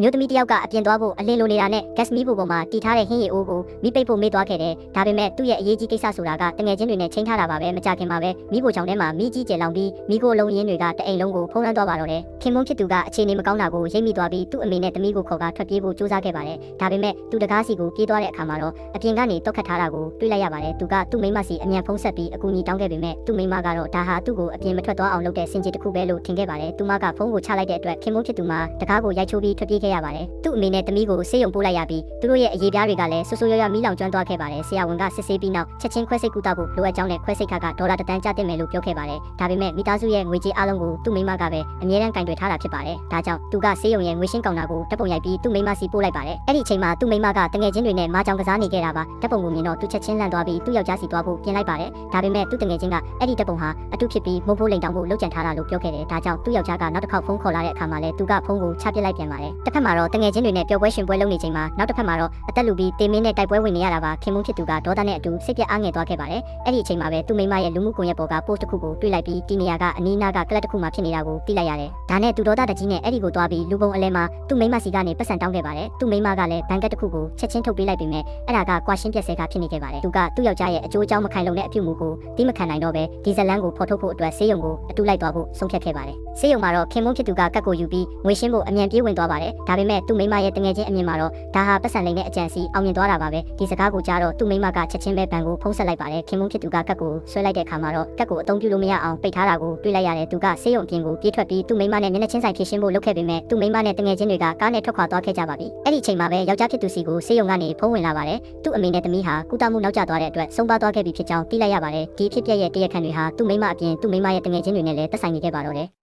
မျိုးသမီးတယောက်ကအပြင်သွားဖို့အလင်းလိုနေတာနဲ့ gas မီးဖို့ပေါ်မှာတီထားတဲ့ဟင်းရည်အိုးကိုမီးပိတ်ဖို့မေ့သွားခဲ့တယ်ဒါပေမဲ့သူ့ရဲ့အရေးကြီးကိစ္စဆိုတာကတငယ်ချင်းတွေနဲ့ချိန်ထားတာပါပဲမကြခင်မှာပဲမီးဖို့ချောင်းထဲမှာမီးကြီးကျယ်လောင်ပြီးမီးကိုလုံးရင်းတွေကတအိမ်လုံးကိုဖုံးလွှမ်းသွားပါတော့တယ်ခင်မုန်းဖြစ်သူကအခြေအနေမကောင်းတာကိုရိပ်မိသွားပြီးသူ့အမေနဲ့သမီးကိုခေါ်ကထွက်ပြေးဖို့ကြိုးစားခဲ့ပါတယ်ဒါပေမဲ့သူတကားစီကိုပြေးသွားတဲ့အခါမှာတော့အပြင်ကနေတောက်ခတ်ထားတာကိုတွေ့လိုက်ရပါတယ်သူကသူ့မိန်းမစီအမြန်ဖုံးဆက်ပြီးအကူအညီတောင်းခဲ့ပေမဲ့သူ့မိန်းမကတော့ဒါဟာသူ့ကိုအပြင်မထွက်သွားအောင်လုပ်တဲ့စင်ကြေတစ်ခုပဲလို့ထင်ခဲ့ပါတယ်သူမကဖုန်းကိုချလိုက်တဲ့အတွက်ခင်မုန်းဖြစ်သူမှာတကားကိုရိုက်ချိုးပြီးထွက်ပြေးခဲ့ရပါတယ်သူ့အမေနဲ့သမီးကိုဆေးရုံပို့လိုက်ရပြီးသူတို့ရဲ့အရေးပြားတွေကလည်းဆူဆူရွရွမီးလောင်ကျွမ်းသွားခဲ့ပါတယ်ဆရာဝန်ကစစ်ဆေးပြီးနောက်ချက်ချင်းခွဲစိတ်ကုသဖို့လိုအပ်ကြောင်းနဲ့ခွဲစိတ်ခကဒေါ်လာ1 တန်းကျတင်မယ်လို့ပြောခဲ့ပါတယ်ဒါပေမဲ့မိသားစုရဲ့ငွေကြေးအလုံးကိုသူ့မိန်းမကပဲအမြဲတမ်းကင်တွယ်ထားတာဖြစ်ပါတယ်ဒါကြောင့်သူကဆေးရုံရဲ့ငွေရှင်းကောင်တာကိုဓာတ်ပုံရိုက်ပြီးသူ့မိန်းမစီပို့လိုက်ပါတယ်အဲ့ဒီအချိန်မှာသူ့မိန်းမကတငယ်ချင်းတွေနဲ့မာကြောင်ကစားနေခဲ့တာပါဓာတ်ပုံကိုမြင်တော့သူချက်ချင်းလန့်သွားပြီးသူ့ယောက်ျားစီသွားဖို့ပြင်လိုက်ပါတယ်ဒါပေမဲ့သူ့တငယ်ချင်းကအဲ့ဒီဓာတ်ပုံဟာအတုဖြစ်ပြီးမုံဖိုးလိန်တောင်ဖို့လုပ်ကြံထားတာလို့ပြောခဲ့တယ်ဒါကြောင့်သူ့ယောက်ျားကနောက်တစ်ခေါက်ဖုန်းခေါ်လာတဲ့အခါမှာလဲသူကဖုန်းကိုချပစ်လိုက်ပြန်ပါတယ်တစ်ဖက်မှာတော့တငယ်ချင်းတွေနဲ့ပျော်ပွဲရှင်ပွဲလုပ်နေချိန်မှာနောက်တစ်ဖက်မှာတော့အသက်လူပြီးတေမင်းနဲ့တိုက်ပွဲဝင်နေရတာပါခင်မုန်းဖြစ်သူကဒေါသနဲ့အတူစိတ်ပြအားငယ်သွားခဲ့ပါတယ်အဲ့ဒီအချိန်မှာပဲသူ့မိန်းမရဲ့လူမှုကွန်ရက်ပေါ်က post တစ်ခုကိုတွေ့လိုက်ပြီးဒီနေရာကအနီးအနားကကလပ်တစ်ခုမှဖြစ်နေတာကိုသိလိုက်ရတယ်ဒါနဲ့သူဒေါသတကြီးနဲ့အဲ့ဒီကိုသွားပြီးလူပုံအလဲမှာသူ့မိန်းမစီကနေပတ်စံတောင်းခဲ့ပါတယ်သူ့မိန်းမကလည်းဘန်ကတ်တစ်ခုကိုချက်ချင်းထုတ်ပေးလိုက်ပေမဲ့အဲ့ဒါကကွာရှင်းပြက်ဆဲကဖြစ်နေခဲ့ပါတယ်သူကသူ့ယောက်ျားရဲ့အကျိုးအကြောင်းမခိုင်လုံတဲ့အပြုအမူကိုဒီမခံနိုင်တော့ပဲဒီဇလန်းကိုဖော်ထုတ်ဖို့အတွက်ဆေးရုံကိုအတူလိုက်သွားဖို့ဆုံးဖြတ်ခဲ့ပါတယ်ဆေးရုံမှာတော့ခင်မုန်းဖြစ်သူကကတ်ကိုယူပြီးငွေရှင်းဖို့အမြန်ပြေးဝင်သွားပါတယ်ဒါပေမဲ့သူ့မိန်းမရဲ့တငယ်ချင်းအမြင်မှာတော့ဒါဟာပတ်စံလိမ်တဲ့အကြံစီအောင်မြင်သွားတာပါပဲဒီစကားကိုကြားတော့သူ့မိန်းမကချက်ချင်းပဲဘန်ကိုဖုံးဆက်လိုက်ပါတယ်ခင်မုန်းဖြစ်သူကကတ်ကိုဆွဲလိုက်တဲ့အခါမှာတော့ကတ်ကိုအသုံးပြုလို့မရအောင်ပိတ်ထားတာကိုတွေ့လိုက်ရတယ်သူကဆေးရုံအပြင်ကိုပြေးထွက်ပြီးသူ့မိန်းမနဲ့မျက်နှာချင်းဆိုင်ဖြည့်ရှင်းဖို့လုပ်ခဲ့ပေမဲ့သူ့မိန်းမနဲ့တငယ်ချင်းတွေကကားနဲ့ထွက်ခွာသွားခဲ့ကြပါပြီအဲ့ဒီအချိန်မှာပဲယောက်ျားဖြစ်သူစီကိုဆေးရုံကနေဖုံးဝင်လာပါတယ်သူ့အမေနဲ့သမီးဟာကုသမှုနောက်ကျသွားတဲ့အတွက်ဆုံးပါသွားခဲ့ပြီဖြစ်ကြောင်းသိလိုက်ရပါတယ်ဒီဖြစ်ပျက်ရဲ့တရားခံတွေဟာသူ့မိန်းမအပြင်သူ့မိန်းမရဲ့တငယ်ချင်းတွေနဲ့လည်းသက်ဆိုင်နေခဲ့ပါတော့တယ်